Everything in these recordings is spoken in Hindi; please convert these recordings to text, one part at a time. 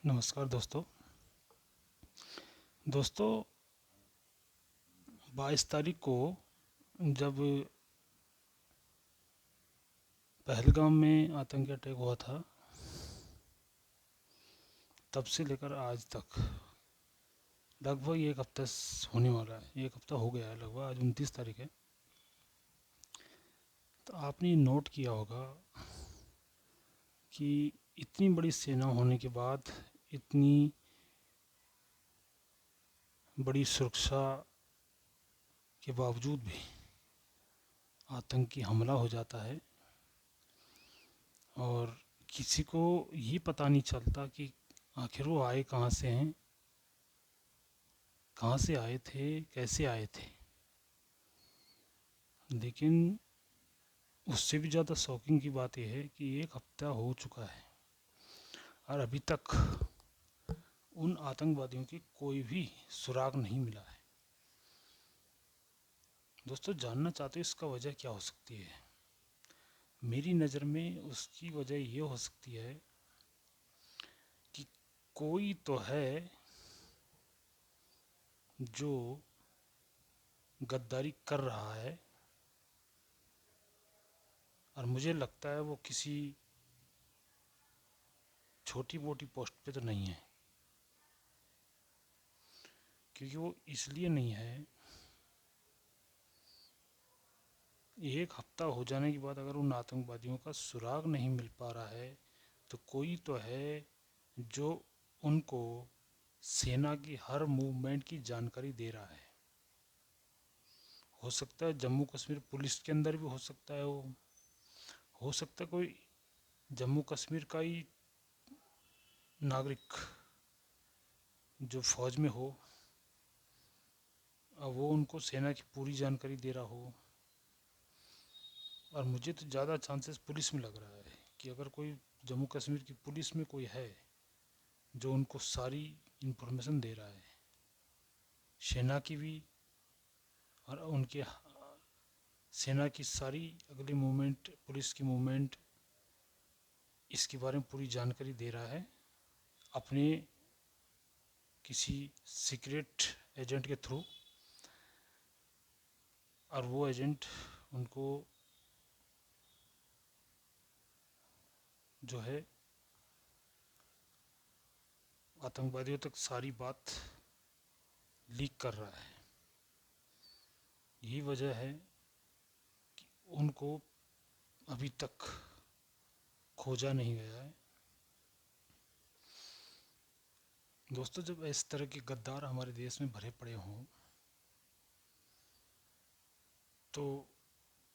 नमस्कार दोस्तों। दोस्तों, 22 तारीख को जब पहलगाम में आतंकी अटैक हुआ था, तब से लेकर आज तक लगभग एक हफ्ता होने वाला है। एक हफ्ता हो गया है लगभग। आज 29 तारीख है। तो आपने नोट किया होगा कि इतनी बड़ी सेना होने के बाद, इतनी बड़ी सुरक्षा के बावजूद भी आतंकी हमला हो जाता है और किसी को ये पता नहीं चलता कि आखिर वो आए कहाँ से हैं, कहाँ से आए थे, कैसे आए थे। लेकिन उससे भी ज़्यादा शॉकिंग की बात यह है कि एक हफ्ता हो चुका है और अभी तक उन आतंकवादियों की कोई भी सुराग नहीं मिला है। दोस्तों, जानना चाहते हो इसका वजह क्या हो सकती है? मेरी नज़र में उसकी वजह ये हो सकती है कि कोई तो है जो गद्दारी कर रहा है, और मुझे लगता है वो किसी छोटी मोटी पोस्ट पे तो नहीं है। क्योंकि वो इसलिए नहीं है, एक हफ्ता हो जाने के बाद अगर उन आतंकवादियों का सुराग नहीं मिल पा रहा है, तो कोई तो है जो उनको सेना की हर मूवमेंट की जानकारी दे रहा है। हो सकता है जम्मू कश्मीर पुलिस के अंदर भी हो सकता है, वो हो सकता है कोई जम्मू कश्मीर का ही नागरिक जो फौज में हो, अब वो उनको सेना की पूरी जानकारी दे रहा हो। और मुझे तो ज़्यादा चांसेस पुलिस में लग रहा है कि अगर कोई जम्मू कश्मीर की पुलिस में कोई है जो उनको सारी इन्फॉर्मेशन दे रहा है, सेना की भी, और उनके सेना की सारी अगली मूवमेंट, पुलिस की मूवमेंट, इसके बारे में पूरी जानकारी दे रहा है अपने किसी सीक्रेट एजेंट के थ्रू। और वो एजेंट उनको जो है आतंकवादियों तक सारी बात लीक कर रहा है। यही वजह है कि उनको अभी तक खोजा नहीं गया है। दोस्तों, जब इस तरह के गद्दार हमारे देश में भरे पड़े हों, तो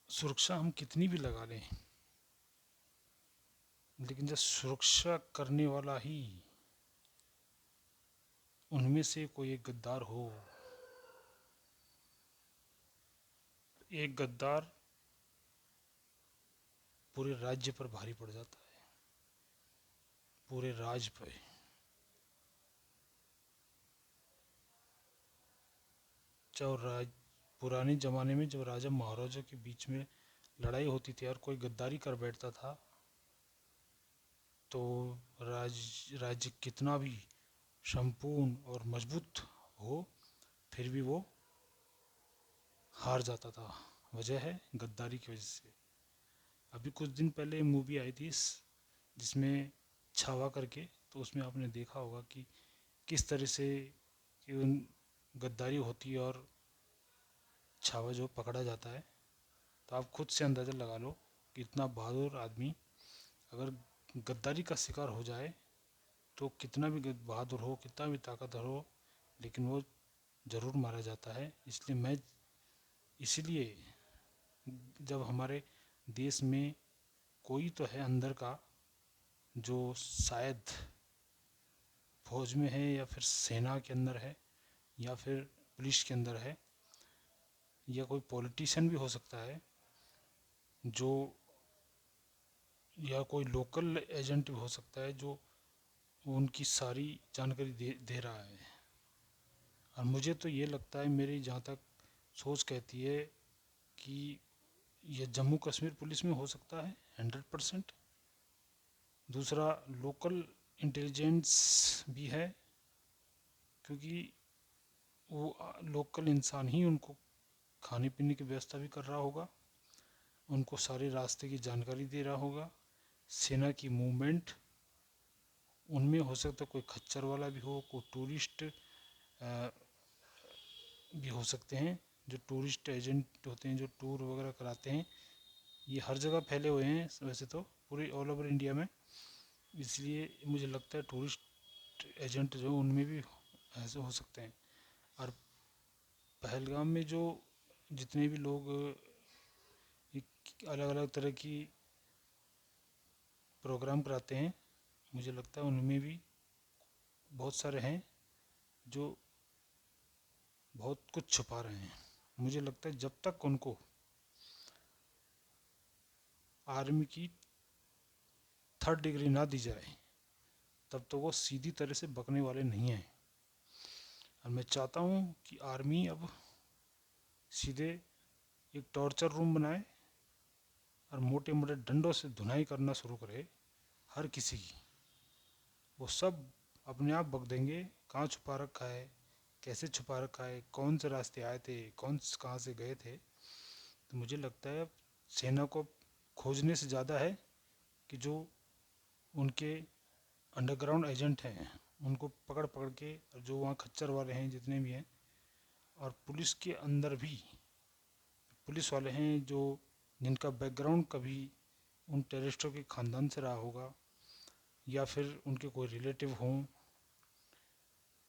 सुरक्षा हम कितनी भी लगा लें, लेकिन जब सुरक्षा करने वाला ही उनमें से कोई एक गद्दार हो, एक गद्दार पूरे राज्य पर भारी पड़ जाता है, पूरे राज्य पे। जब पुराने ज़माने में जब राजा महाराजा के बीच में लड़ाई होती थी और कोई गद्दारी कर बैठता था, तो राज्य कितना भी संपूर्ण और मजबूत हो, फिर भी वो हार जाता था। वजह है गद्दारी की वजह से। अभी कुछ दिन पहले मूवी आई थी जिसमें छावा करके, तो उसमें आपने देखा होगा कि किस तरह से कि उन गद्दारी होती है और छावा जो पकड़ा जाता है। तो आप खुद से अंदाज़ा लगा लो कि इतना बहादुर आदमी अगर गद्दारी का शिकार हो जाए, तो कितना भी बहादुर हो, कितना भी ताकतवर हो, लेकिन वो ज़रूर मारा जाता है। इसलिए जब हमारे देश में कोई तो है अंदर का जो शायद फौज में है, या फिर सेना के अंदर है, या फिर पुलिस के अंदर है, या कोई पॉलिटिशियन भी हो सकता है, जो, या कोई लोकल एजेंट भी हो सकता है जो उनकी सारी जानकारी दे रहा है। और मुझे तो ये लगता है, मेरी जहाँ तक सोच कहती है, कि यह जम्मू कश्मीर पुलिस में हो सकता है 100%। दूसरा, लोकल इंटेलिजेंस भी है, क्योंकि वो लोकल इंसान ही उनको खाने पीने की व्यवस्था भी कर रहा होगा, उनको सारे रास्ते की जानकारी दे रहा होगा, सेना की मूवमेंट, उनमें हो सकता है कोई खच्चर वाला भी हो, कोई टूरिस्ट भी हो सकते हैं, जो टूरिस्ट एजेंट होते हैं जो टूर वगैरह कराते हैं, ये हर जगह फैले हुए हैं वैसे तो पूरे ऑल ओवर इंडिया में। इसलिए मुझे लगता है टूरिस्ट एजेंट जो उनमें भी ऐसे हो सकते हैं। और पहलगाम में जो जितने भी लोग अलग अलग तरह की प्रोग्राम कराते हैं, मुझे लगता है उनमें भी बहुत सारे हैं जो बहुत कुछ छुपा रहे हैं। मुझे लगता है जब तक उनको आर्मी की 3rd डिग्री ना दी जाए तब तो वो सीधी तरह से बकने वाले नहीं हैं। और मैं चाहता हूँ कि आर्मी अब सीधे एक टॉर्चर रूम बनाए और मोटे मोटे डंडों से धुनाई करना शुरू करे हर किसी की। वो सब अपने आप बक देंगे कहाँ छुपा रखा है, कैसे छुपा रखा है, कौन से रास्ते आए थे, कौन कहाँ से गए थे। तो मुझे लगता है अब सेना को खोजने से ज़्यादा है कि जो उनके अंडरग्राउंड एजेंट हैं उनको पकड़ पकड़ के, जो वहाँ खच्चर वाले हैं जितने भी हैं, और पुलिस के अंदर भी पुलिस वाले हैं जो जिनका बैकग्राउंड कभी उन टेररिस्टों के ख़ानदान से रहा होगा, या फिर उनके कोई रिलेटिव हों,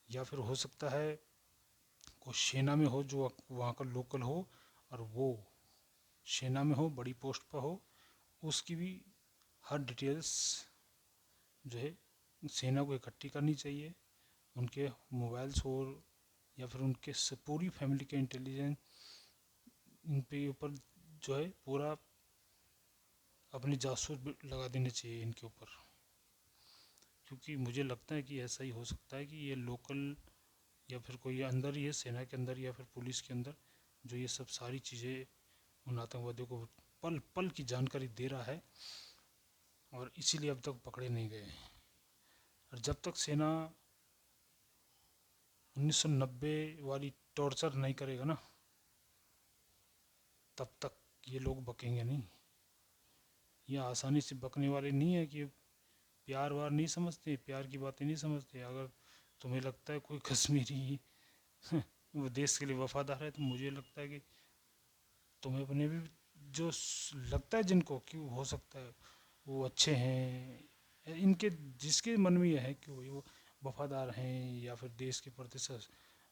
या फिर हो सकता है कोई सेना में हो जो वहाँ का लोकल हो और वो सेना में हो, बड़ी पोस्ट पर हो, उसकी भी हर डिटेल्स जो है सेना को इकट्ठी करनी चाहिए। उनके मोबाइल्स और या फिर उनके पूरी फैमिली के इंटेलिजेंस इन पे ऊपर जो है पूरा अपनी जासूस लगा देने चाहिए इनके ऊपर। क्योंकि मुझे लगता है कि ऐसा ही हो सकता है कि ये लोकल या फिर कोई अंदर ही है सेना के अंदर या फिर पुलिस के अंदर जो ये सब सारी चीज़ें उन आतंकवादियों को पल पल की जानकारी दे रहा है, और इसीलिए अब तक पकड़े नहीं गए। और जब तक सेना 1990 वाली टॉर्चर नहीं करेगा ना, तब तक ये लोग बकेंगे नहीं। ये आसानी से बकने वाले नहीं है कि प्यार वार नहीं समझते, प्यार की बातें नहीं समझते। अगर तुम्हें लगता है कोई कश्मीरी वो देश के लिए वफादार है, तो मुझे लगता है कि तुम्हें अपने भी जो लगता है जिनको कि हो सकता है वो अच्छे हैं, इनके जिसके मन में यह है कि वो वफादार हैं या फिर देश के प्रति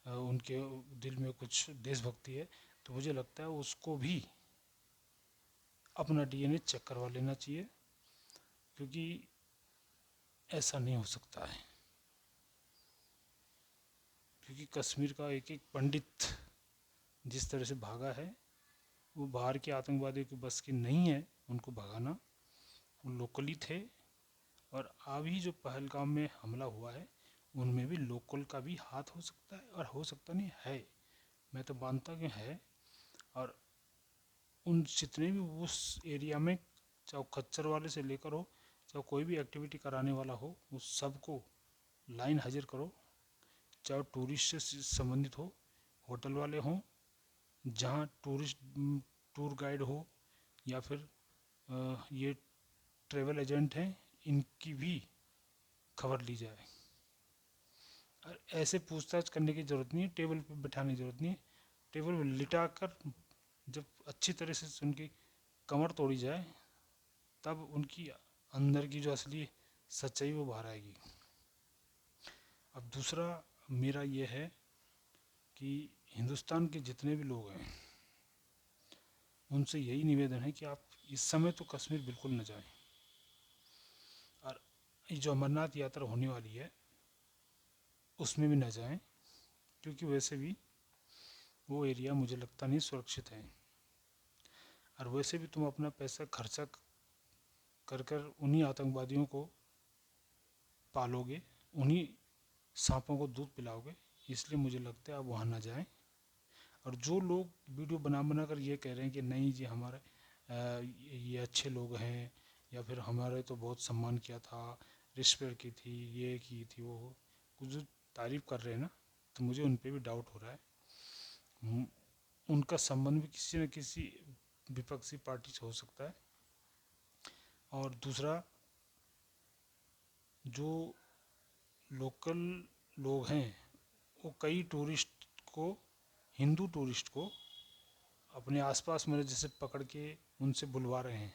उनके दिल में कुछ देशभक्ति है, तो मुझे लगता है उसको भी अपना डीएनए चेक करवा लेना चाहिए। क्योंकि ऐसा नहीं हो सकता है, क्योंकि कश्मीर का एक एक पंडित जिस तरह से भागा है, वो बाहर के आतंकवादियों की बस की नहीं है उनको भगाना। वो लोकली थे, और अभी जो पहलगाम में हमला हुआ है उनमें भी लोकल का भी हाथ हो सकता है, और हो सकता नहीं है, मैं तो मानता कि है। और उन जितने भी उस एरिया में, चाहे खच्चर वाले से लेकर हो, चाहे कोई भी एक्टिविटी कराने वाला हो, उस सबको लाइन हाजिर करो। चाहे टूरिस्ट से संबंधित हो, होटल वाले हों, जहाँ टूरिस्ट टूर गाइड हो, या फिर ये ट्रेवल एजेंट हैं, इनकी भी खबर ली जाए। और ऐसे पूछताछ करने की ज़रूरत नहीं है, टेबल पर बिठाने की ज़रूरत नहीं है, टेबल पर लिटा कर जब अच्छी तरह से उनकी कमर तोड़ी जाए, तब उनकी अंदर की जो असली सच्चाई वो बाहर आएगी। अब दूसरा मेरा ये है कि हिंदुस्तान के जितने भी लोग हैं उनसे यही निवेदन है कि आप इस समय तो कश्मीर बिल्कुल न जाएं, और ये जो अमरनाथ यात्रा होने वाली है उसमें भी न जाएं, क्योंकि वैसे भी वो एरिया मुझे लगता नहीं सुरक्षित है। और वैसे भी तुम अपना पैसा खर्चा कर कर उन्हीं आतंकवादियों को पालोगे, उन्हीं सांपों को दूध पिलाओगे, इसलिए मुझे लगता है आप वहाँ ना जाएं। और जो लोग वीडियो बना बना कर ये कह रहे हैं कि नहीं जी हमारे ये अच्छे लोग हैं, या फिर हमारे तो बहुत सम्मान किया था, रिस्पेक्ट की थी, ये की थी, वो कुछ जो तारीफ़ कर रहे हैं ना, तो मुझे उन पे भी डाउट हो रहा है। उनका संबंध भी किसी न किसी विपक्षी पार्टी से हो सकता है। और दूसरा, जो लोकल लोग हैं वो कई टूरिस्ट को, हिंदू टूरिस्ट को अपने आसपास मेरे जैसे पकड़ के उनसे बुलवा रहे हैं,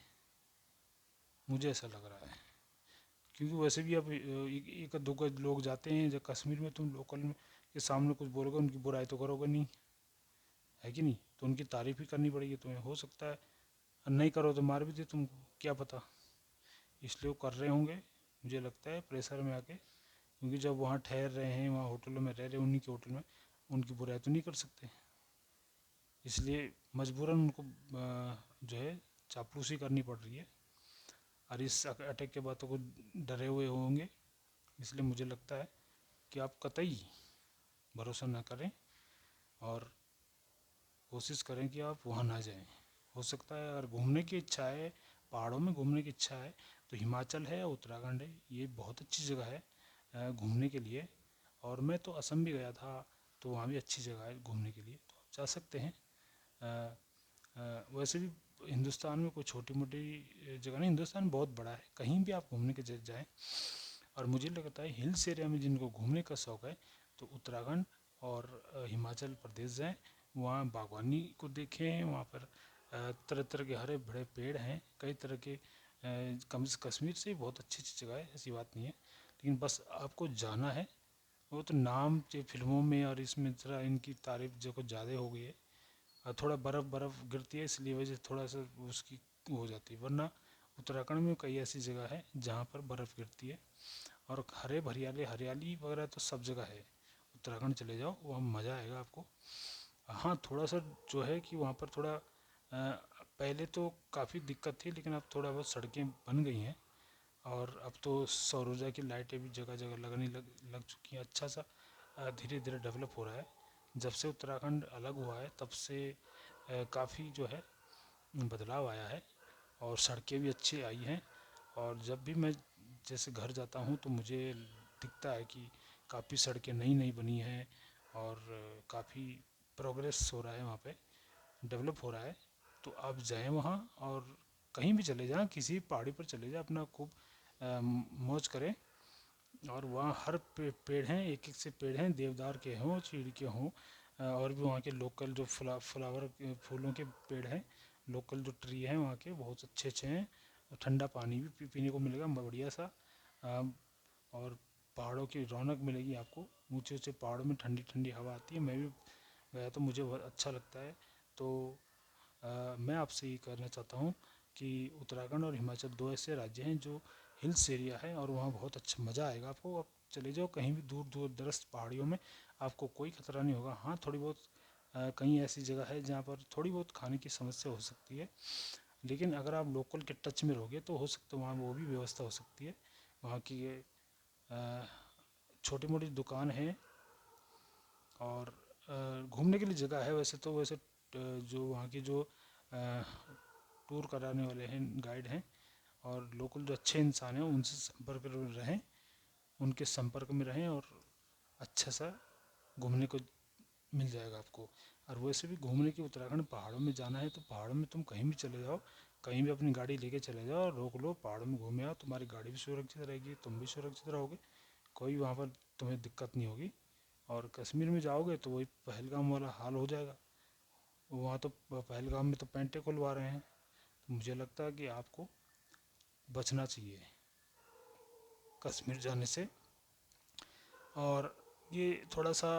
मुझे ऐसा लग रहा है। क्योंकि वैसे भी अब एक दो लोग जाते हैं, जब कश्मीर में तुम लोकल में के सामने कुछ बोलोगे, उनकी बुराई तो करोगे नहीं, है कि नहीं? तो उनकी तारीफ ही करनी पड़ेगी तुम्हें, हो सकता है नहीं करो तो मार भी दे तुमको, क्या पता। इसलिए वो कर रहे होंगे, मुझे लगता है प्रेशर में आके, क्योंकि जब वहाँ ठहर रहे हैं, वहाँ होटलों में रह रहे हैं, उन्हीं के होटल में, उनकी बुराई तो नहीं कर सकते, इसलिए मजबूरन उनको जो है चापलूसी करनी पड़ रही है। और इस अटैक के बाद तो कुछ डरे हुए होंगे, इसलिए मुझे लगता है कि आप कतई भरोसा ना करें और कोशिश करें कि आप वहाँ ना जाएं। हो सकता है अगर घूमने की इच्छा है, पहाड़ों में घूमने की इच्छा है, तो हिमाचल है, उत्तराखंड है, ये बहुत अच्छी जगह है घूमने के लिए। और मैं तो असम भी गया था, तो वहाँ भी अच्छी जगह है घूमने के लिए, तो आप जा सकते हैं। वैसे भी हिंदुस्तान में कोई छोटी मोटी जगह नहीं, हिंदुस्तान बहुत बड़ा है, कहीं भी आप घूमने के जाएँ। और मुझे लगता है हिल्स एरिया में जिनको घूमने का शौक़ है, तो उत्तराखंड और हिमाचल प्रदेश जाएँ, वहाँ बागवानी को देखें, वहाँ पर तरह तरह के हरे भरे पेड़ हैं, कई तरह के कश्मीर से बहुत अच्छी अच्छी जगह है, ऐसी बात नहीं है, लेकिन बस आपको जाना है। वो तो नाम के फिल्मों में और इसमें ज़रा इनकी तारीफ जो कुछ ज़्यादा हो गई है, और थोड़ा बर्फ़ बर्फ़ गिरती है, इसलिए वजह से थोड़ा सा उसकी हो जाती है, वरना उत्तराखंड में कई ऐसी जगह है जहाँ पर बर्फ़ गिरती है, और हरे भरियाले हरियाली वगैरह तो सब जगह है। उत्तराखंड चले जाओ, वहाँ मज़ा आएगा आपको। हाँ, थोड़ा सा जो है कि वहाँ पर थोड़ा पहले तो काफ़ी दिक्कत थी, लेकिन अब थोड़ा बहुत सड़कें बन गई हैं, और अब तो सौर ऊर्जा की लाइटें भी जगह जगह लगने लग चुकी हैं। अच्छा सा धीरे धीरे डेवलप हो रहा है। जब से उत्तराखंड अलग हुआ है, तब से काफ़ी जो है बदलाव आया है, और सड़कें भी अच्छी आई हैं। और जब भी मैं जैसे घर जाता हूँ, तो मुझे दिखता है कि काफ़ी सड़कें नई नई बनी हैं, और काफ़ी प्रोग्रेस हो रहा है, वहाँ पे डेवलप हो रहा है। तो आप जाएं वहाँ, और कहीं भी चले जाएं, किसी भी पहाड़ी पर चले जाएं, अपना खूब मौज करें। और वहाँ हर पेड़ हैं, एक एक से पेड़ हैं, देवदार के हों, चीड़ के हों, और भी वहाँ के लोकल जो फ्लावर फूलों के पेड़ हैं, लोकल जो ट्री हैं वहाँ के बहुत अच्छे अच्छे हैं। ठंडा पानी भी पीने को मिलेगा बढ़िया सा। और पहाड़ों की रौनक मिलेगी आपको, ऊंचे ऊंचे पहाड़ों में ठंडी ठंडी हवा आती है। मैं भी गया तो मुझे बहुत अच्छा लगता है। तो मैं आपसे ये कहना चाहता हूँ कि उत्तराखंड और हिमाचल दो ऐसे राज्य हैं जो हिल्स एरिया है, और वहाँ बहुत अच्छा मज़ा आएगा आपको। आप चले जाओ कहीं भी दूर दूर दरस्त पहाड़ियों में, आपको कोई खतरा नहीं होगा। हाँ, थोड़ी बहुत कहीं ऐसी जगह है जहाँ पर थोड़ी बहुत खाने की समस्या हो सकती है, लेकिन अगर आप लोकल के टच में रहोगे तो हो सकता है वहाँ वो भी व्यवस्था हो सकती है। वहाँ की छोटी मोटी दुकान है, और घूमने के लिए जगह है वैसे तो। वैसे जो वहाँ की जो टूर कराने वाले हैं, गाइड हैं, और लोकल जो अच्छे इंसान हैं, उनसे संपर्क में रहें, उनके संपर्क में रहें, और अच्छा सा घूमने को मिल जाएगा आपको। और वैसे भी घूमने की उत्तराखंड पहाड़ों में जाना है, तो पहाड़ों में तुम कहीं भी चले जाओ, कहीं भी अपनी गाड़ी लेके चले जाओ, रोक लो, पहाड़ों में घूमे आओ, तुम्हारी गाड़ी भी सुरक्षित रहेगी, तुम भी सुरक्षित रहोगे, कोई वहाँ पर तुम्हें दिक्कत नहीं होगी। और कश्मीर में जाओगे तो वही पहलगाम वाला हाल हो जाएगा, वहाँ तो पहलगाम में तो पैंटे खुलवा रहे हैं। तो मुझे लगता है कि आपको बचना चाहिए कश्मीर जाने से। और ये थोड़ा सा,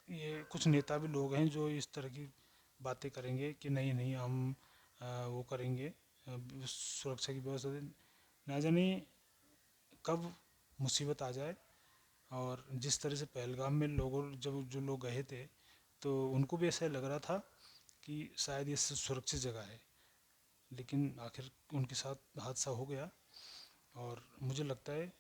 ये कुछ नेता भी लोग हैं जो इस तरह की बातें करेंगे कि नहीं नहीं हम वो करेंगे, सुरक्षा की व्यवस्था ना जाने कब मुसीबत आ जाए। और जिस तरह से पहलगाम में लोगों, जब जो लोग गए थे, तो उनको भी ऐसा लग रहा था कि शायद ये सुरक्षित जगह है, लेकिन आखिर उनके साथ हादसा हो गया। और मुझे लगता है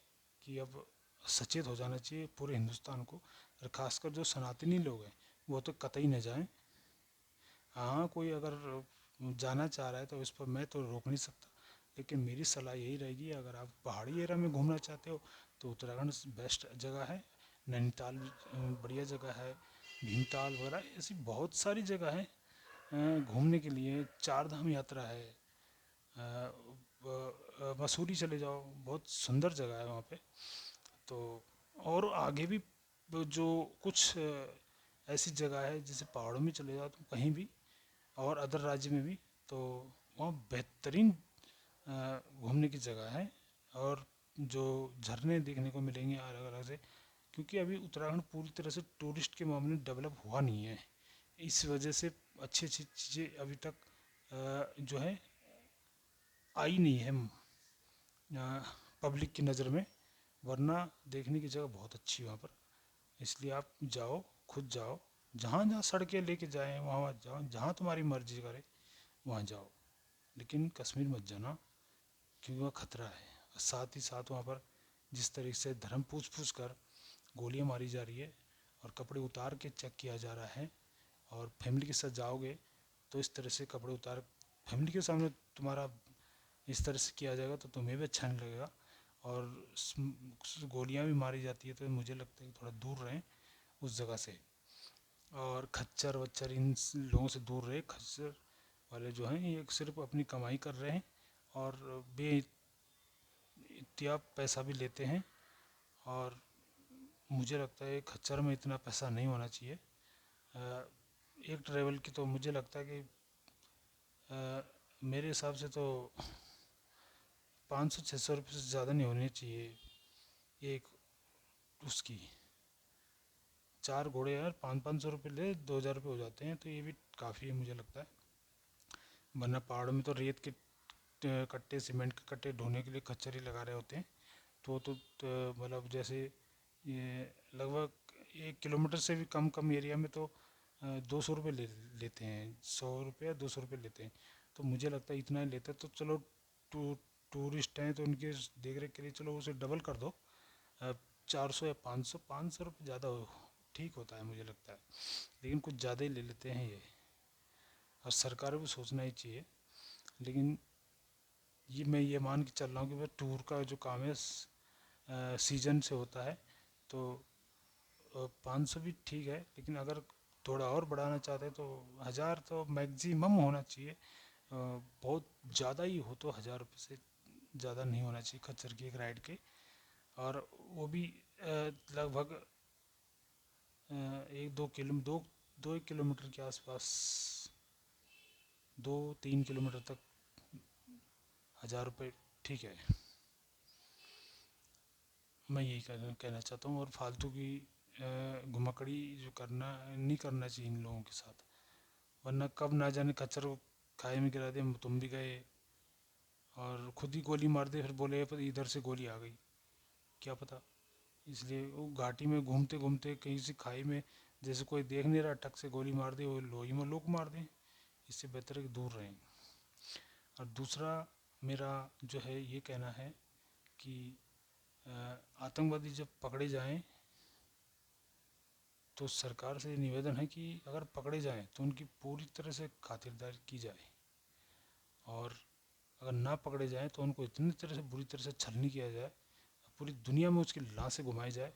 कि अब सचेत हो जाना चाहिए पूरे हिंदुस्तान को, और ख़ासकर जो सनातनी लोग हैं वो तो कतई न जाएं। हाँ, कोई अगर जाना चाह रहा है तो इस पर मैं तो रोक नहीं सकता, लेकिन मेरी सलाह यही रहेगी, अगर आप पहाड़ी एरिया में घूमना चाहते हो तो उत्तराखंड बेस्ट जगह है। नैनीताल भी बढ़िया जगह है, भीमताल वगैरह ऐसी बहुत सारी जगह है घूमने के लिए। चार धाम यात्रा है, मसूरी चले जाओ, बहुत सुंदर जगह है वहाँ पे। तो और आगे भी जो कुछ ऐसी जगह है, जैसे पहाड़ों में चले जाओ तुम कहीं भी, और अदर राज्य में भी, तो वहाँ बेहतरीन घूमने की जगह है। और जो झरने देखने को मिलेंगे अलग अलग से, क्योंकि अभी उत्तराखंड पूरी तरह से टूरिस्ट के मामले में डेवलप हुआ नहीं है, इस वजह से अच्छी अच्छी चीज़ें अभी तक जो है आई नहीं है पब्लिक की नज़र में। वरना देखने की जगह बहुत अच्छी है वहाँ पर। इसलिए आप जाओ, खुद जाओ, जहाँ जहाँ सड़कें लेके जाएं वहाँ वहाँ जाओ, जहाँ तुम्हारी मर्जी करे वहाँ जाओ, लेकिन कश्मीर मत जाना, क्योंकि वहाँ खतरा है। और साथ ही साथ वहाँ पर जिस तरीके से धर्म पूछ पूछ कर गोलियाँ मारी जा रही है और कपड़े उतार के चेक किया जा रहा है, और फैमिली के साथ जाओगे तो इस तरह से कपड़े उतार फैमिली के सामने तुम्हारा इस तरह से किया जाएगा तो तुम्हें भी अच्छा नहीं लगेगा। और गोलियाँ भी मारी जाती है, तो मुझे लगता है कि थोड़ा दूर रहें उस जगह से। और खच्चर वच्चर इन लोगों से दूर रहे। खच्चर वाले जो हैं ये सिर्फ अपनी कमाई कर रहे हैं और बे इत्या पैसा भी लेते हैं। और मुझे लगता है खच्चर में इतना पैसा नहीं होना चाहिए। एक ट्रैवल की तो मुझे लगता है कि मेरे हिसाब से तो 500-600 रुपये से ज़्यादा नहीं होनी चाहिए एक उसकी। 4 घोड़े यार 500-500 रुपये ले, 2,000 रुपये हो जाते हैं, तो ये भी काफ़ी है मुझे लगता है। वरना पहाड़ों में तो रेत के कट्टे, सीमेंट के कट्टे ढोने के लिए खच्चर ही लगा रहे होते हैं। तो मतलब जैसे ये लगभग 1 किलोमीटर से भी कम कम एरिया में तो 200 रुपये लेते हैं, 100 रुपये 200 रुपये लेते हैं। तो मुझे लगता है इतना ही लेते हैं, तो चलो टूरिस्ट हैं तो उनके देख रेख के लिए चलो उसे डबल कर दो, 400 या 500 रुपये ज़्यादा ठीक होता है मुझे लगता है। लेकिन कुछ ज़्यादा ही ले लेते हैं ये, और सरकार को सोचना ही चाहिए। लेकिन ये मैं ये मान के चल रहा हूँ कि भाई टूर का जो काम है सीजन से होता है, तो 500 भी ठीक है, लेकिन अगर थोड़ा और बढ़ाना चाहते हैं तो 1,000 तो मैक्सिमम होना चाहिए। बहुत ज़्यादा ही हो तो 1,000 रुपये से ज़्यादा नहीं होना चाहिए खच्चर की एक राइड के। और वो भी लगभग 1-2 किलोमीटर के आसपास, 2-3 किलोमीटर तक 1,000 रुपये ठीक है। मैं यही कहना चाहता हूँ। और फालतू की घुमकड़ी जो करना नहीं करना चाहिए इन लोगों के साथ, वरना कब ना जाने खच्चर को खाए में गिरा दे, तुम भी गए और खुद ही गोली मार दे, फिर बोले पर इधर से गोली आ गई, क्या पता। इसलिए वो घाटी में घूमते घूमते कहीं से खाई में जैसे कोई देख नहीं रहा, टक से गोली मार दे, वो लोही में लोग मार दें। इससे बेहतर है कि दूर रहें। और दूसरा मेरा जो है ये कहना है कि आतंकवादी जब पकड़े जाएं तो सरकार से निवेदन है कि अगर पकड़े जाएं तो उनकी पूरी तरह से खातिरदारी की जाए, और अगर ना पकड़े जाएं तो उनको इतनी तरह से बुरी तरह से छलनी किया जाए, पूरी दुनिया में उसकी लाशें घुमाई जाए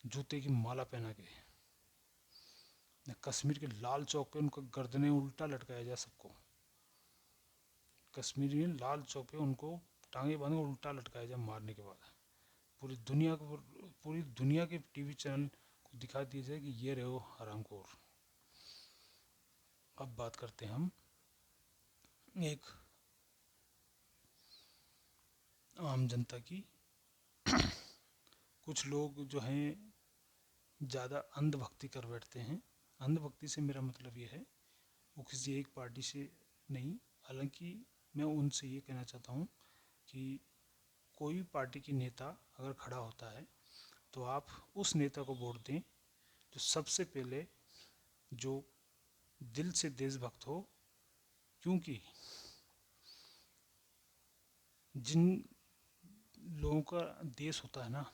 जूते की माला पहना के। कश्मीर के लाल चौक पे उनको गर्दनें उल्टा लटकाया जाए सबको। कश्मीर में लाल चौक पे उनको टांगे बांधे उल्टा लटकाया जाए मारने के बाद। पूरी दुनिया के टीवी चैनल को दिखा दिया जाए कि ये रहे हो हरामखोर। अब बात करते हैं हम एक आम जनता की। कुछ लोग जो हैं ज़्यादा अंधभक्ति कर बैठते हैं। अंधभक्ति से मेरा मतलब ये है वो किसी एक पार्टी से नहीं, हालांकि मैं उनसे ये कहना चाहता हूँ कि कोई भी पार्टी की नेता अगर खड़ा होता है तो आप उस नेता को वोट दें जो सबसे पहले जो दिल से देशभक्त हो। क्योंकि जिन लोगों का देश होता है ना,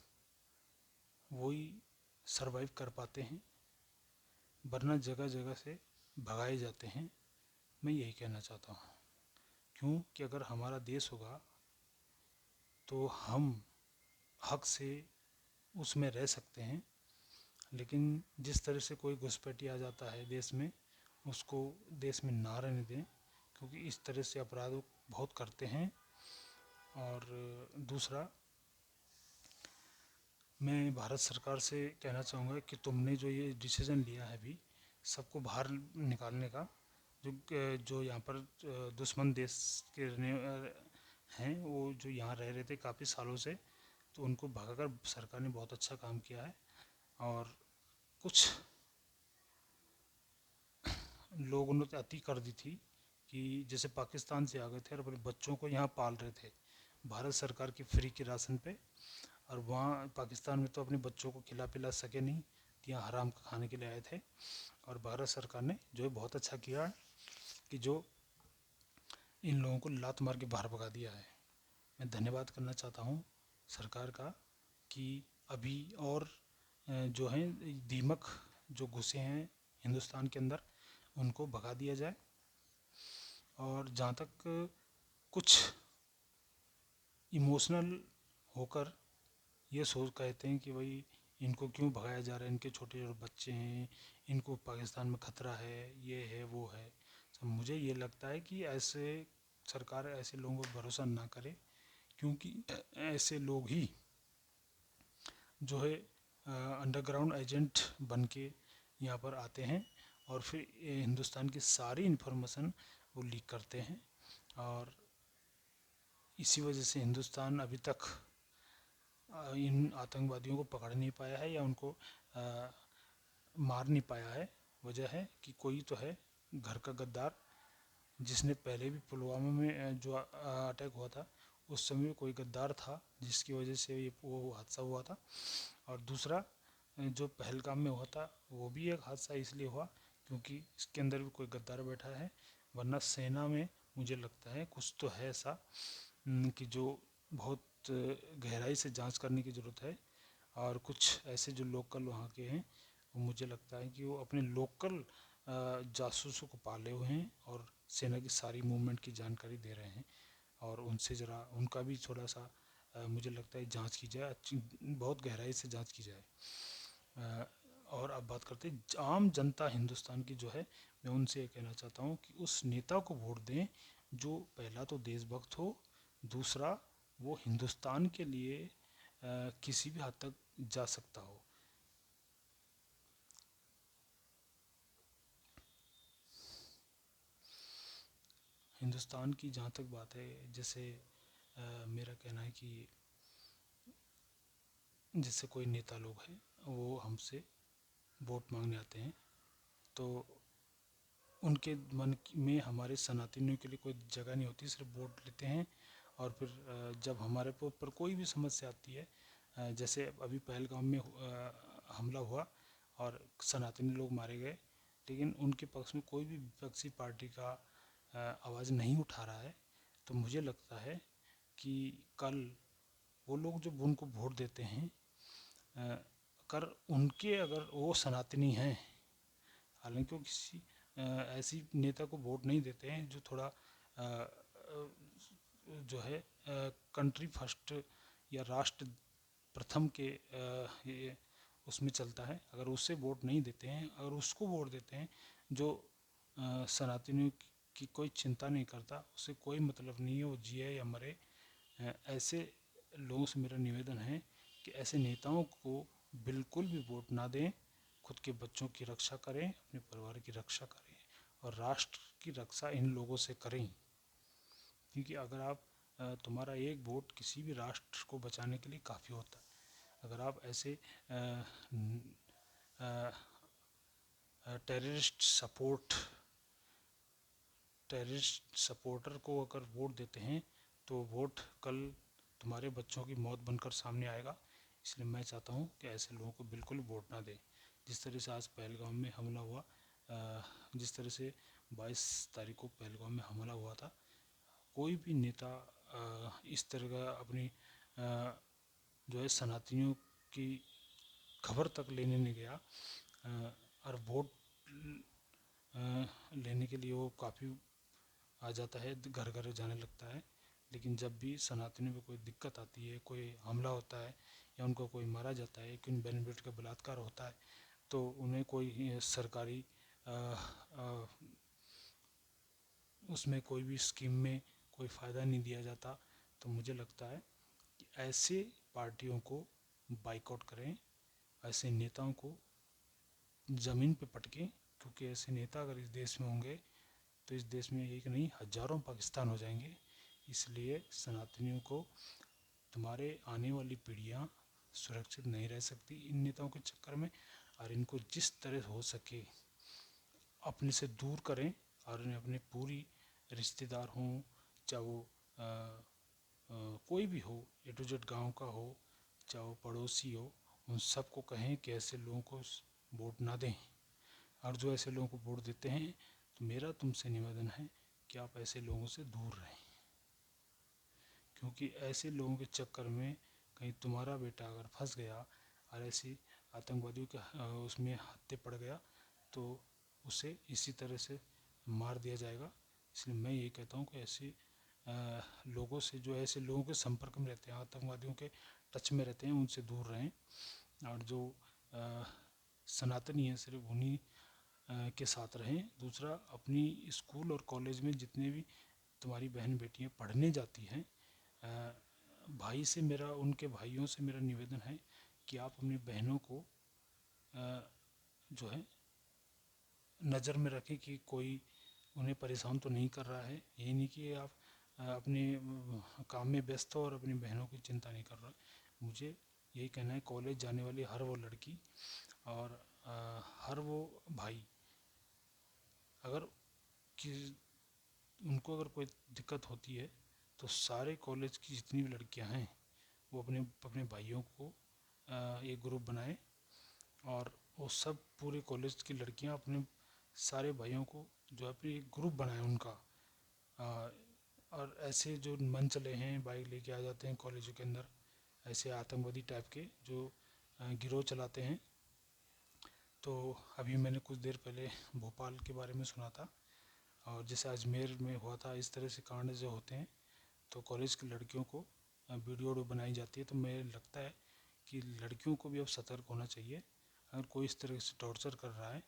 वही सरवाइव कर पाते हैं, वरना जगह जगह से भगाए जाते हैं। मैं यही कहना चाहता हूँ। क्यों कि अगर हमारा देश होगा, तो हम हक से उसमें रह सकते हैं। लेकिन जिस तरह से कोई घुसपैठी आ जाता है देश में, उसको देश में ना रहने दें, क्योंकि इस तरह से अपराध बहुत करते हैं। और दूसरा, मैं भारत सरकार से कहना चाहूँगा कि तुमने जो ये डिसीज़न लिया है अभी सबको बाहर निकालने का, जो यहाँ पर दुश्मन देश के रहने हैं, वो जो यहाँ रह रहे थे काफ़ी सालों से, तो उनको भगाकर सरकार ने बहुत अच्छा काम किया है। और कुछ लोगों ने तो अति कर दी थी कि जैसे पाकिस्तान से आ गए थे और अपने बच्चों को यहाँ पाल रहे थे भारत सरकार की फ्री के राशन पे, और वहाँ पाकिस्तान में तो अपने बच्चों को खिला पिला सके नहीं, तो यहाँ हराम का खाने के लिए आए थे। और भारत सरकार ने जो है बहुत अच्छा किया कि जो इन लोगों को लात मार के बाहर भगा दिया है। मैं धन्यवाद करना चाहता हूँ सरकार का कि अभी और जो हैं दीमक जो घुसे हैं हिंदुस्तान के अंदर, उनको भगा दिया जाए। और जहाँ तक कुछ इमोशनल होकर ये सोच कहते हैं कि भाई इनको क्यों भगाया जा रहा है, इनके छोटे छोटे बच्चे हैं, इनको पाकिस्तान में खतरा है, ये है वो है। तो मुझे ये लगता है कि ऐसे सरकार ऐसे लोगों पर भरोसा ना करे, क्योंकि ऐसे लोग ही जो है अंडरग्राउंड एजेंट बन के यहाँ पर आते हैं और फिर हिंदुस्तान की सारी इन्फॉर्मेशन वो लीक करते हैं। और इसी वजह से हिंदुस्तान अभी तक इन आतंकवादियों को पकड़ नहीं पाया है या उनको मार नहीं पाया है। वजह है कि कोई तो है घर का गद्दार, जिसने पहले भी पुलवामा में जो अटैक हुआ था उस समय कोई गद्दार था जिसकी वजह से ये वो हादसा हुआ था। और दूसरा जो पहलगाम में हुआ था वो भी एक हादसा इसलिए हुआ क्योंकि इसके अंदर भी कोई गद्दार बैठा है, वरना सेना में मुझे लगता है कुछ तो है ऐसा कि जो बहुत गहराई से जांच करने की ज़रूरत है। और कुछ ऐसे जो लोकल वहाँ के हैं, वो मुझे लगता है कि वो अपने लोकल जासूसों को पाले हुए हैं और सेना की सारी मूवमेंट की जानकारी दे रहे हैं। और उनसे ज़रा उनका भी थोड़ा सा मुझे लगता है जांच की जाए, अच्छी बहुत गहराई से जांच की जाए। और अब बात करते हैं आम जनता हिंदुस्तान की जो है, मैं उनसे ये कहना चाहता हूँ कि उस नेता को वोट दें जो पहला तो देशभक्त हो, दूसरा वो हिंदुस्तान के लिए किसी भी हद तक जा सकता हो। हिंदुस्तान की जहाँ तक बात है, जैसे मेरा कहना है कि जैसे कोई नेता लोग हैं वो हमसे वोट मांगने आते हैं, तो उनके मन में हमारे सनातनियों के लिए कोई जगह नहीं होती, सिर्फ वोट लेते हैं। और फिर जब हमारे ऊपर कोई भी समस्या आती है, जैसे अभी पहलगाम में हमला हुआ और सनातनी लोग मारे गए, लेकिन उनके पक्ष में कोई भी विपक्षी पार्टी का आवाज़ नहीं उठा रहा है। तो मुझे लगता है कि कल वो लोग जब उनको वोट देते हैं, अगर उनके अगर वो सनातनी हैं, हालांकि वो किसी ऐसी नेता को वोट नहीं देते हैं जो थोड़ा जो है कंट्री फर्स्ट या राष्ट्र प्रथम के ये उसमें चलता है, अगर उससे वोट नहीं देते हैं, अगर उसको वोट देते हैं जो सनातनियों की कोई चिंता नहीं करता, उससे कोई मतलब नहीं है वो जिए या मरे, ऐसे लोगों से मेरा निवेदन है कि ऐसे नेताओं को बिल्कुल भी वोट ना दें, खुद के बच्चों की रक्षा करें, अपने परिवार की रक्षा करें और राष्ट्र की रक्षा इन लोगों से करें। क्योंकि अगर आप तुम्हारा एक वोट किसी भी राष्ट्र को बचाने के लिए काफ़ी होता है। अगर आप ऐसे टेररिस्ट सपोर्टर को अगर वोट देते हैं तो वोट कल तुम्हारे बच्चों की मौत बनकर सामने आएगा। इसलिए मैं चाहता हूँ कि ऐसे लोगों को बिल्कुल वोट ना दें। जिस तरह से आज पहलगाम में हमला हुआ, जिस तरह से 22 तारीख को पहलगाम में हमला हुआ था, कोई भी नेता इस तरह का अपनी जो है सनातनियों की खबर तक लेने नहीं गया, और वोट लेने के लिए वो काफ़ी आ जाता है, घर घर जाने लगता है। लेकिन जब भी सनातनियों में कोई दिक्कत आती है, कोई हमला होता है या उनको कोई मारा जाता है, कि उन बेनिफिट का बलात्कार होता है, तो उन्हें कोई सरकारी अ, अ, उसमें कोई भी स्कीम में कोई फ़ायदा नहीं दिया जाता। तो मुझे लगता है कि ऐसे पार्टियों को बाइकआउट करें, ऐसे नेताओं को ज़मीन पे पटकें, क्योंकि ऐसे नेता अगर इस देश में होंगे तो इस देश में एक नहीं हजारों पाकिस्तान हो जाएंगे। इसलिए सनातनियों को, तुम्हारे आने वाली पीढ़ियाँ सुरक्षित नहीं रह सकती इन नेताओं के चक्कर में, और इनको जिस तरह हो सके अपने से दूर करें, और इन्हें अपने पूरी रिश्तेदार हों, चाहे वो कोई भी हो, ए टू जेड गाँव का हो, चाहे वो पड़ोसी हो, उन सबको कहें कि ऐसे लोगों को वोट ना दें। और जो ऐसे लोगों को वोट देते हैं, तो मेरा तुमसे निवेदन है कि आप ऐसे लोगों से दूर रहें, क्योंकि ऐसे लोगों के चक्कर में कहीं तुम्हारा बेटा अगर फंस गया और ऐसी आतंकवादियों के उसमें हत्या पड़ गया, तो उसे इसी तरह से मार दिया जाएगा। इसलिए मैं ये कहता हूँ कि ऐसे लोगों से, जो ऐसे लोगों के संपर्क में रहते हैं, आतंकवादियों के टच में रहते हैं, उनसे दूर रहें। और जो सनातनी है सिर्फ उन्हीं के साथ रहें। दूसरा, अपनी स्कूल और कॉलेज में जितने भी तुम्हारी बहन बेटियां पढ़ने जाती हैं, भाई से मेरा, उनके भाइयों से मेरा निवेदन है कि आप अपनी बहनों को जो है नज़र में रखें कि कोई उन्हें परेशान तो नहीं कर रहा है। ये नहीं कि आप अपने काम में व्यस्त हो और अपनी बहनों की चिंता नहीं कर रहा। मुझे यही कहना है, कॉलेज जाने वाली हर वो लड़की और हर वो भाई, अगर कि उनको अगर कोई दिक्कत होती है, तो सारे कॉलेज की जितनी भी लड़कियां हैं वो अपने अपने भाइयों को एक ग्रुप बनाए, और वो सब पूरे कॉलेज की लड़कियां अपने सारे भाइयों को जो है फिर एक ग्रुप बनाए उनका। आ, और ऐसे जो मन चले हैं बाइक लेके आ जाते हैं कॉलेजों के अंदर, ऐसे आतंकवादी टाइप के जो गिरोह चलाते हैं। तो अभी मैंने कुछ देर पहले भोपाल के बारे में सुना था, और जैसे अजमेर में हुआ था, इस तरह से कांड जो होते हैं, तो कॉलेज की लड़कियों को वीडियो बनाई जाती है। तो मुझे लगता है कि लड़कियों को भी अब सतर्क होना चाहिए। अगर कोई इस तरह से टॉर्चर कर रहा है,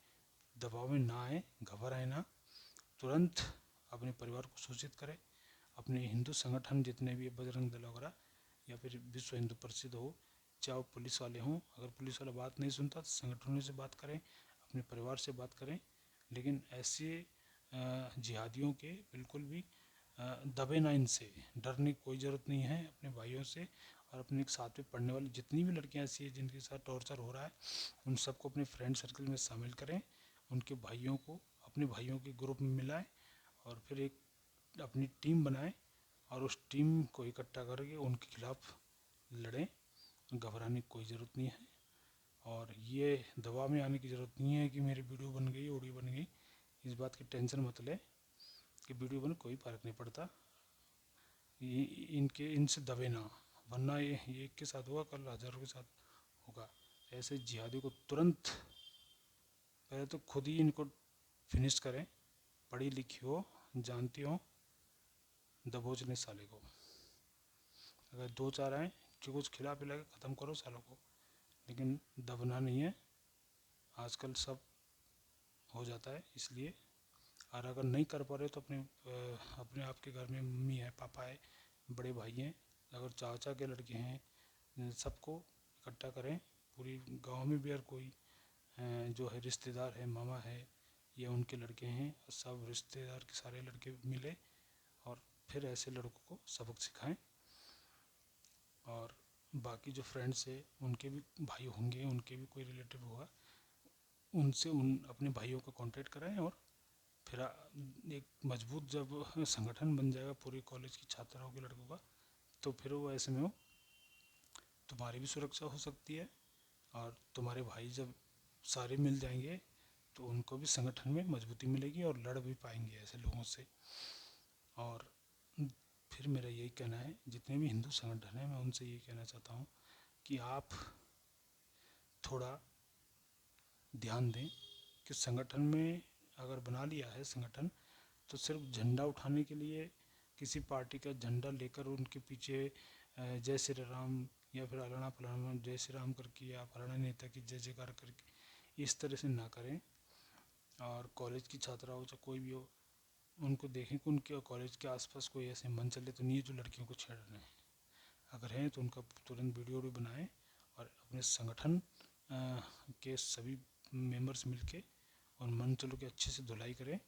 दबाव में ना आए, घबराए ना, तुरंत अपने परिवार को सूचित करें। अपने हिंदू संगठन जितने भी बजरंग दल वगैरह, या फिर विश्व हिंदू परिषद हो, चाहे वो पुलिस वाले हों, अगर पुलिस वाला बात नहीं सुनता तो संगठनों से बात करें, अपने परिवार से बात करें। लेकिन ऐसे जिहादियों के बिल्कुल भी दबे ना, इनसे डरने की कोई ज़रूरत नहीं है। अपने भाइयों से और अपने साथ में पढ़ने वाली जितनी भी लड़कियां ऐसी हैं जिनके साथ टॉर्चर हो रहा है, उन सबको अपने फ्रेंड सर्कल में शामिल करें, उनके भाइयों को अपने भाइयों के ग्रुप में मिलाएं, और फिर एक अपनी टीम बनाएं, और उस टीम को इकट्ठा करके उनके खिलाफ लड़ें। घबराने की कोई ज़रूरत नहीं है, और ये दबाव में आने की ज़रूरत नहीं है कि मेरी वीडियो बन गई, ऑडियो बन गई। इस बात की टेंशन मत ले कि वीडियो बन, कोई फ़र्क नहीं पड़ता। इनके इनसे दबे ना, वरना ये एक के साथ हुआ, कल हज़ारों के साथ होगा। ऐसे जिहादी को तुरंत, पहले तो खुद ही इनको फिनिश करें। पढ़ी लिखी हो, जानती हो, दबोच लें साले को। अगर दो चार आए कि कुछ खिला पिला के ख़त्म करो सालों को, लेकिन दबना नहीं है। आजकल सब हो जाता है, इसलिए। और अगर नहीं कर पा रहे तो अपने आपके घर में मम्मी है, पापा है, बड़े भाई हैं, अगर चाचा के लड़के हैं, सबको इकट्ठा करें। पूरी गांव में भी अगर कोई जो है रिश्तेदार है, मामा है, या उनके लड़के हैं, सब रिश्तेदार के सारे लड़के मिले, और फिर ऐसे लड़कों को सबक सिखाएं। और बाकी जो फ्रेंड्स है उनके भी भाई होंगे, उनके भी कोई रिलेटिव होगा, उनसे अपने भाइयों का कांटेक्ट कराएं। और फिर एक मजबूत जब संगठन बन जाएगा पूरे कॉलेज की छात्राओं के लड़कों का, तो फिर वो ऐसे में हो तुम्हारी भी सुरक्षा हो सकती है, और तुम्हारे भाई जब सारे मिल जाएंगे तो उनको भी संगठन में मजबूती मिलेगी, और लड़ भी पाएंगे ऐसे लोगों से। और फिर मेरा यही कहना है, जितने भी हिंदू संगठन हैं, मैं उनसे यही कहना चाहता हूँ कि आप थोड़ा ध्यान दें कि संगठन में अगर बना लिया है संगठन, तो सिर्फ झंडा उठाने के लिए किसी पार्टी का झंडा लेकर उनके पीछे जय श्री राम या फिर अलाना फलाना जय श्री राम करके या फलाना नेता की जय जयकार करके इस तरह से ना करें। और कॉलेज की छात्रा हो चाहे कोई भी हो, उनको देखें कि उनके कॉलेज के आसपास कोई ऐसे मंचले तो नहीं है जो लड़कियों को छेड़ रहे हैं। अगर हैं तो उनका तुरंत वीडियो बनाएं और अपने संगठन के सभी मेंबर्स मिलके उन मंचलों की अच्छे से धुलाई करें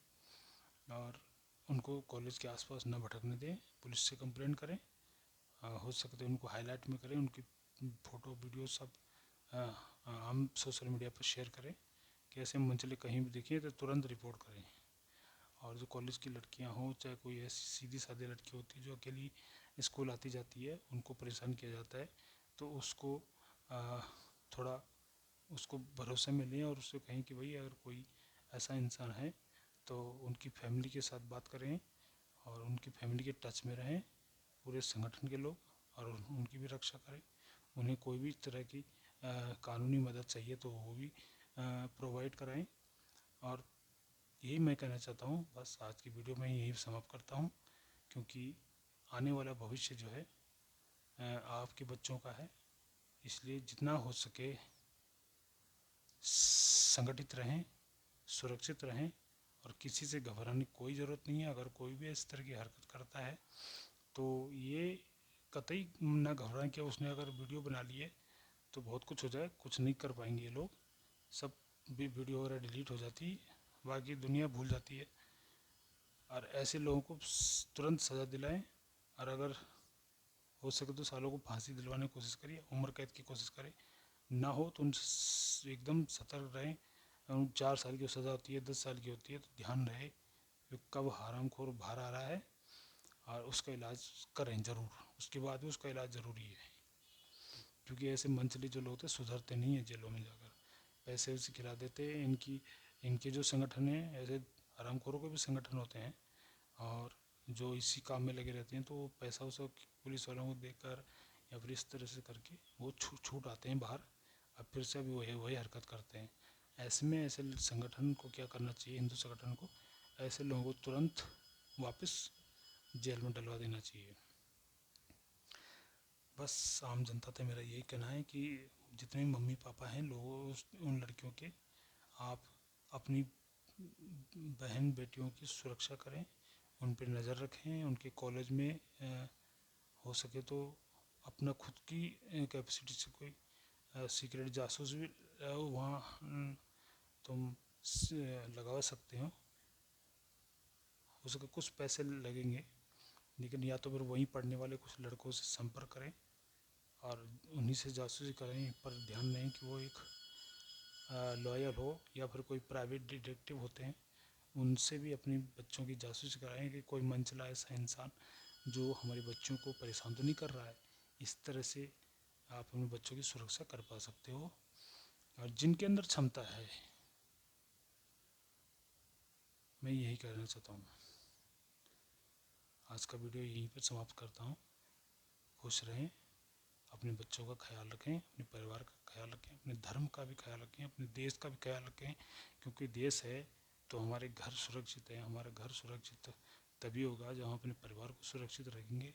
और उनको कॉलेज के आसपास न भटकने दें। पुलिस से कंप्लेंट करें, हो सकते तो उनको हाईलाइट में करें, उनकी फ़ोटो वीडियो सब हम सोशल मीडिया पर शेयर करें कि ऐसे मंचले कहीं भी देखें तो तुरंत रिपोर्ट करें। और जो कॉलेज की लड़कियां हों चाहे कोई ऐसी सीधी सादी लड़की होती है जो अकेली स्कूल आती जाती है, उनको परेशान किया जाता है, तो उसको थोड़ा उसको भरोसे में लें और उससे कहें कि भाई अगर कोई ऐसा इंसान है तो उनकी फैमिली के साथ बात करें और उनकी फैमिली के टच में रहें पूरे संगठन के लोग, और उनकी भी रक्षा करें। उन्हें कोई भी तरह की कानूनी मदद चाहिए तो वो भी प्रोवाइड कराएं। और यही मैं कहना चाहता हूँ। बस आज की वीडियो में यही समाप्त करता हूँ, क्योंकि आने वाला भविष्य जो है आपके बच्चों का है, इसलिए जितना हो सके संगठित रहें, सुरक्षित रहें और किसी से घबराने की कोई ज़रूरत नहीं है। अगर कोई भी इस तरह की हरकत करता है तो ये कतई ना घबराएं कि उसने अगर वीडियो बना ली है तो बहुत कुछ हो जाए, कुछ नहीं कर पाएंगे ये लोग, सब भी वीडियो वगैरह डिलीट हो जाती है, बाकी दुनिया भूल जाती है। और ऐसे लोगों को तुरंत सज़ा दिलाएं और अगर हो सके तो सालों को फांसी दिलवाने की कोशिश करिए, उम्र कैद की कोशिश करें। ना हो तो उन एकदम सतर्क रहें। 4 साल की सज़ा होती है, 10 साल की होती है, तो ध्यान रहे कि कब हरामखोर बाहर आ रहा है और उसका इलाज करें ज़रूर, उसके बाद भी उसका इलाज ज़रूरी है। क्योंकि ऐसे मंथली जो लोग थे सुधरते नहीं हैं, जेलों में जाकर पैसे उसे खिला देते हैं। इनके जो संगठन हैं ऐसे हरामखोरों के भी संगठन होते हैं और जो इसी काम में लगे रहते हैं, तो वो पैसा उसा पुलिस वालों को देकर या फिर इस तरह से करके वो छूट आते हैं बाहर, अब फिर से अभी वही हरकत करते हैं। ऐसे में ऐसे संगठन को क्या करना चाहिए, हिंदू संगठन को ऐसे लोगों को तुरंत वापस जेल में डलवा देना चाहिए। बस आम जनता से मेरा यही कहना है कि जितने मम्मी पापा हैं लोगों उन लड़कियों के, आप अपनी बहन बेटियों की सुरक्षा करें, उन पर नज़र रखें। उनके कॉलेज में हो सके तो अपना खुद की कैपेसिटी से कोई सीक्रेट जासूस भी वहाँ तुम लगा सकते हो सके कुछ पैसे लगेंगे, लेकिन या तो फिर वहीं पढ़ने वाले कुछ लड़कों से संपर्क करें और उन्हीं से जासूसी करें, पर ध्यान दें कि वो एक लॉयर हो या फिर कोई प्राइवेट डिटेक्टिव होते हैं, उनसे भी अपनी बच्चों की जासूसी कराएं कि कोई मंचला ऐसा इंसान जो हमारे बच्चों को परेशान तो नहीं कर रहा है। इस तरह से आप अपने बच्चों की सुरक्षा कर पा सकते हो। और जिनके अंदर क्षमता है, मैं यही कहना चाहता हूँ। आज का वीडियो यहीं पर समाप्त करता हूँ। खुश रहें, अपने बच्चों का ख्याल रखें, अपने परिवार का ख्याल रखें, अपने धर्म का भी ख्याल रखें, अपने देश का भी ख्याल रखें, क्योंकि देश है तो हमारे घर सुरक्षित है। हमारा घर सुरक्षित तभी होगा जब हम अपने परिवार को सुरक्षित रखेंगे।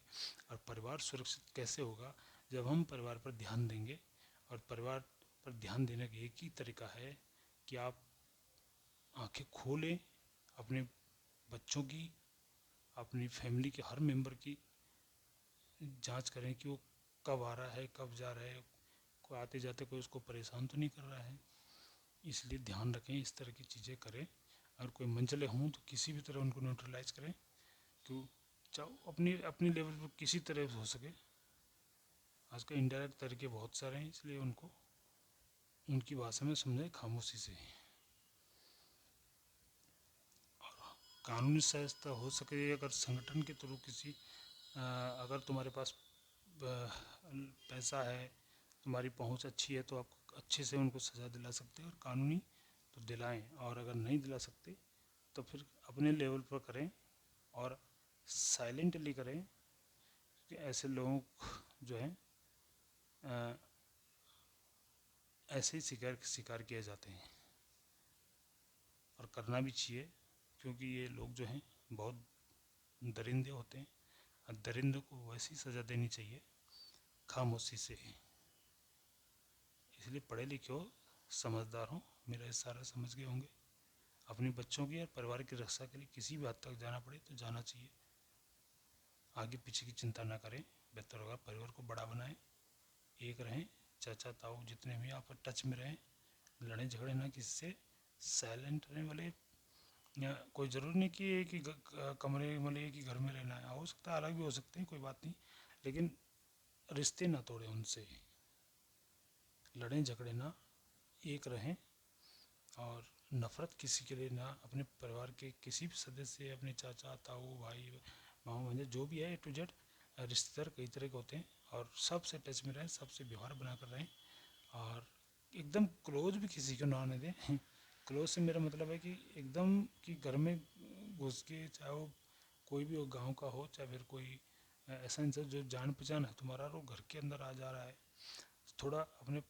और परिवार सुरक्षित कैसे होगा, जब हम परिवार पर ध्यान देंगे। और परिवार पर ध्यान देने का एक ही तरीका है कि आप आंखें खोलें, अपने बच्चों की, अपनी फैमिली के हर मेंबर की जांच करें कि वो कब आ रहा है, कब जा रहा है, कोई आते जाते कोई उसको परेशान तो नहीं कर रहा है। इसलिए ध्यान रखें, इस तरह की चीज़ें करें। और कोई मंचले हों तो किसी भी तरह उनको न्यूट्रलाइज करें, तो चाहे अपनी अपनी लेवल पर किसी तरह हो सके। आजकल इनडायरेक्ट तरीके बहुत सारे हैं, इसलिए उनको उनकी भाषा में समझें खामोशी से। और कानूनी सहायता हो सके अगर संगठन के थ्रू किसी अगर तुम्हारे पास पैसा है, तुम्हारी पहुंच अच्छी है, तो आप अच्छे से उनको सज़ा दिला सकते हैं। और कानूनी तो दिलाएं, और अगर नहीं दिला सकते तो फिर अपने लेवल पर करें और साइलेंटली करें कि ऐसे लोगों जो हैं ऐसे ही शिकार किए जाते हैं। और करना भी चाहिए, क्योंकि ये लोग जो हैं बहुत दरिंदे होते हैं, और दरिंदों को वैसी सज़ा देनी चाहिए खामोशी से। इसलिए पढ़े लिखे हो, समझदार हो, मेरा इशारा समझ गए होंगे। अपने बच्चों की और परिवार की रक्षा के लिए किसी भी हद तक जाना पड़े तो जाना चाहिए। आगे पीछे की चिंता ना करें, बेहतर होगा परिवार को बड़ा बनाएं, एक रहें, चाचा ताऊ जितने भी आप टच में रहें, लड़े झगड़े ना किसी से, साइलेंट रहें। भले कोई ज़रूरी नहीं कि एक ही कमरे मतलब एक ही घर में रहना है, हो सकता है अलग भी हो सकते हैं, कोई बात नहीं, लेकिन रिश्ते ना तोड़ें उनसे, लड़ें झगड़े ना, एक रहें। और नफ़रत किसी के लिए ना, अपने परिवार के किसी भी सदस्य, अपने चाचा ताऊ भाई मामा भांजा जो भी है A to Z, रिश्तेदार कई तरह के होते हैं, और सबसे टच में रहें, सबसे व्यवहार बना कर रहें, और एकदम क्लोज भी किसी को ना आने दें। क्लोज से मेरा मतलब है कि एकदम कि घर में घुस के, चाहे वो कोई भी हो, गांव का हो, चाहे फिर कोई ऐसा इंसान जो जान पहचान है तुम्हारा और वो घर के अंदर आ जा रहा है, थोड़ा अपने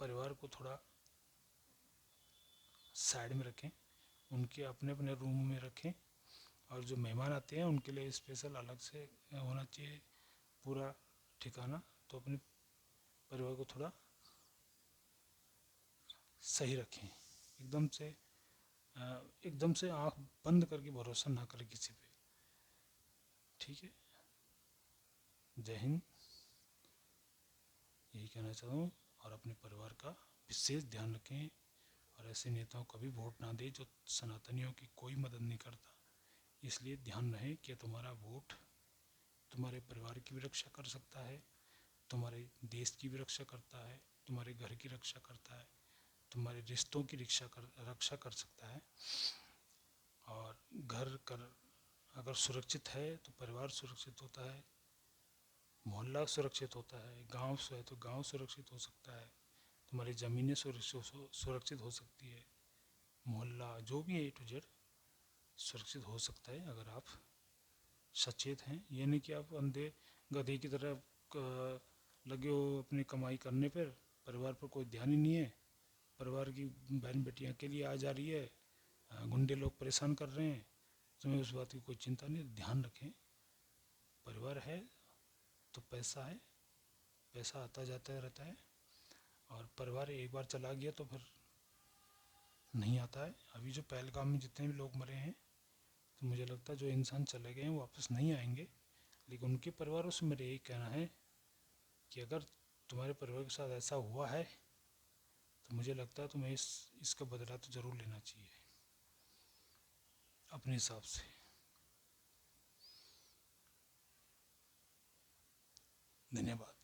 परिवार को थोड़ा साइड में रखें, उनके अपने अपने रूम में रखें, और जो मेहमान आते हैं उनके लिए स्पेशल अलग से होना चाहिए पूरा ठिकाना। तो अपने परिवार को थोड़ा सही रखें, एकदम से एकदम से आँख बंद करके भरोसा ना करें किसी पे। ठीक है, जय हिंद, यही कहना चाहता हूँ। और अपने परिवार का विशेष ध्यान रखें, और ऐसे नेताओं को भी वोट ना दें जो सनातनियों की कोई मदद नहीं करता। इसलिए ध्यान रहे कि तुम्हारा वोट तुम्हारे परिवार की भी रक्षा कर सकता है, तुम्हारे देश की भी रक्षा करता है, तुम्हारे घर की रक्षा करता है, तुम्हारे रिश्तों की रक्षा कर सकता है। और घर कर अगर सुरक्षित है तो परिवार सुरक्षित होता है, मोहल्ला सुरक्षित होता है, गांव से है तो गांव सुरक्षित हो सकता है, तुम्हारी ज़मीनें सुरक्षित हो सकती है, मोहल्ला जो भी है A to Z सुरक्षित हो सकता है अगर आप सचेत हैं। ये नहीं कि आप अंधे गधे की तरह लगे हो अपनी कमाई करने पर, परिवार पर कोई ध्यान ही नहीं है, परिवार की बहन बेटियां अकेली आ जा रही है, गुंडे लोग परेशान कर रहे हैं, तुम्हें उस बात की कोई चिंता नहीं। ध्यान रखें, परिवार है तो पैसा है, पैसा आता जाता रहता है, और परिवार एक बार चला गया तो फिर नहीं आता है। अभी जो पहलगाम में जितने भी लोग मरे हैं, तो मुझे लगता है जो इंसान चले गए हैं वो वापस नहीं आएंगे, लेकिन उनके परिवारों से मेरा यही कहना है कि अगर तुम्हारे परिवार के साथ ऐसा हुआ है तो मुझे लगता है तुम्हें इसका बदला तो ज़रूर लेना चाहिए अपने हिसाब से। धन्यवाद।